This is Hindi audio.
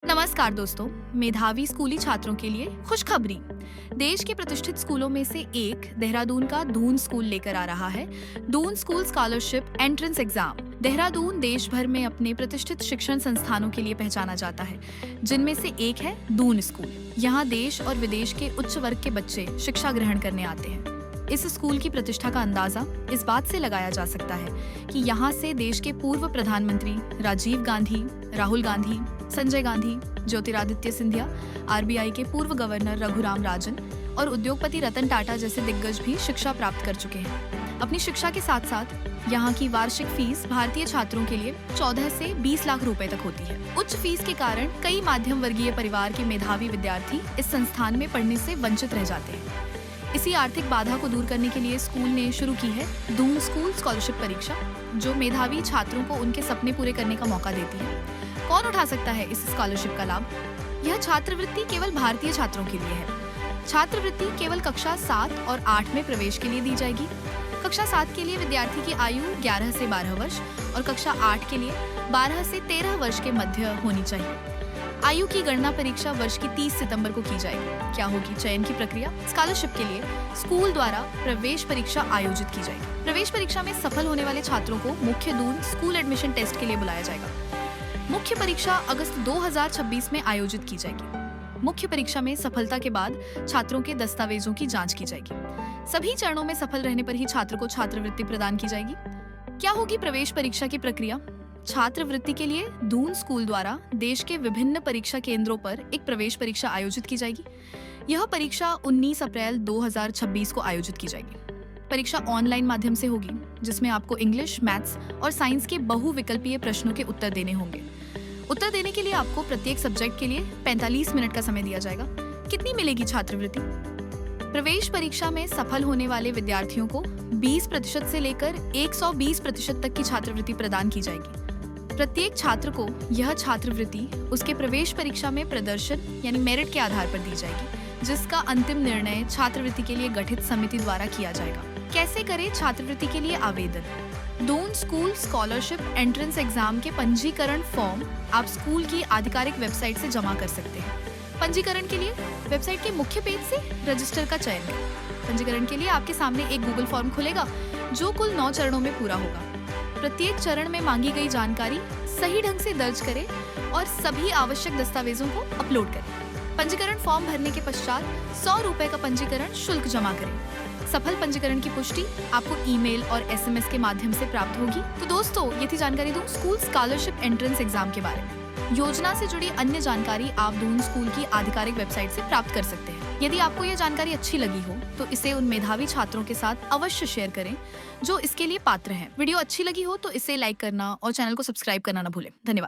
नमस्कार दोस्तों, मेधावी स्कूली छात्रों के लिए खुशखबरी। देश के प्रतिष्ठित स्कूलों में से एक देहरादून का दून स्कूल लेकर आ रहा है Doon school scholarship entrance exam. Dehradun देश भर में अपने प्रतिष्ठित शिक्षण संस्थानों के लिए पहचाना जाता है, जिनमें से एक है दून स्कूल। यहाँ देश और विदेश के उच्च वर्ग के बच्चे शिक्षा ग्रहण करने आते हैं। इस स्कूल की प्रतिष्ठा का अंदाजा इस बात से लगाया जा सकता है कि यहाँ से देश के पूर्व प्रधानमंत्री राजीव गांधी, राहुल गांधी, संजय गांधी, ज्योतिरादित्य सिंधिया, आरबीआई के पूर्व गवर्नर रघुराम राजन और उद्योगपति रतन टाटा जैसे दिग्गज भी शिक्षा प्राप्त कर चुके हैं। अपनी शिक्षा के साथ साथ यहाँ की वार्षिक फीस भारतीय छात्रों के लिए 14 से 20 लाख रुपए तक होती है। उच्च फीस के कारण कई मध्यम वर्गीय परिवार के मेधावी विद्यार्थी इस संस्थान में पढ़ने से वंचित रह जाते हैं। इसी आर्थिक बाधा को दूर करने के लिए स्कूल ने शुरू की है दून स्कूल स्कॉलरशिप परीक्षा, जो मेधावी छात्रों को उनके सपने पूरे करने का मौका देती है। कौन उठा सकता है इस स्कॉलरशिप का लाभ? यह छात्रवृत्ति केवल भारतीय छात्रों के लिए है। छात्रवृत्ति केवल कक्षा 7 और 8 में प्रवेश के लिए दी जाएगी। कक्षा 7 के लिए विद्यार्थी की आयु 11 से 12 वर्ष और कक्षा 8 के लिए 12 से 13 वर्ष के मध्य होनी चाहिए। आयु की गणना परीक्षा वर्ष की 30 सितंबर को की जाएगी। क्या होगी चयन की प्रक्रिया? स्कॉलरशिप के लिए स्कूल द्वारा प्रवेश परीक्षा आयोजित की जाएगी। प्रवेश परीक्षा में सफल होने वाले छात्रों को मुख्य दून स्कूल एडमिशन टेस्ट के लिए बुलाया जाएगा। मुख्य परीक्षा अगस्त 2026 में आयोजित की जाएगी। मुख्य परीक्षा में सफलता के बाद छात्रों के दस्तावेजों की जांच की जाएगी। सभी चरणों में सफल रहने पर ही छात्र को छात्रवृत्ति प्रदान की जाएगी। क्या होगी प्रवेश परीक्षा की प्रक्रिया? छात्रवृत्ति के लिए दून स्कूल द्वारा देश के विभिन्न परीक्षा केंद्रों पर एक प्रवेश परीक्षा आयोजित की जाएगी। यह परीक्षा 19 अप्रैल 2026 को आयोजित की जाएगी। परीक्षा ऑनलाइन माध्यम से होगी, जिसमें आपको इंग्लिश, मैथ्स और साइंस के बहुविकल्पीय प्रश्नों के उत्तर देने होंगे। उत्तर देने के लिए आपको प्रत्येक सब्जेक्ट के लिए 45 मिनट का समय दिया जाएगा। कितनी मिलेगी छात्रवृत्ति? प्रवेश परीक्षा में सफल होने वाले विद्यार्थियों को 20% से लेकर 120% तक की छात्रवृत्ति प्रदान की जाएगी। प्रत्येक छात्र को यह छात्रवृत्ति उसके प्रवेश परीक्षा में प्रदर्शन यानी मेरिट के आधार पर दी जाएगी, जिसका अंतिम निर्णय छात्रवृत्ति के लिए गठित समिति द्वारा किया जाएगा। कैसे करें छात्रवृत्ति के लिए आवेदन? Doon school scholarship entrance exam के पंजीकरण फॉर्म आप स्कूल की आधिकारिक वेबसाइट से जमा कर सकते हैं। पंजीकरण के लिए वेबसाइट के मुख्य पेज से रजिस्टर का चयन करें। पंजीकरण के लिए आपके सामने एक गूगल फॉर्म खुलेगा, जो कुल 9 चरणों में पूरा होगा। प्रत्येक चरण में मांगी गई जानकारी सही ढंग से दर्ज करें और सभी आवश्यक दस्तावेजों को अपलोड करें। पंजीकरण फॉर्म भरने के पश्चात 100 रुपए का पंजीकरण शुल्क जमा करें। सफल पंजीकरण की पुष्टि आपको ईमेल और एसएमएस के माध्यम से प्राप्त होगी। तो दोस्तों, ये थी जानकारी Doon school scholarship entrance exam के बारे में। योजना से जुड़ी अन्य जानकारी आप दून स्कूल की आधिकारिक वेबसाइट से प्राप्त कर सकते हैं। यदि आपको यह जानकारी अच्छी लगी हो तो इसे उन मेधावी छात्रों के साथ अवश्य शेयर करें जो इसके लिए पात्र हैं। वीडियो अच्छी लगी हो तो इसे लाइक करना और चैनल को सब्सक्राइब करना न भूलें। धन्यवाद।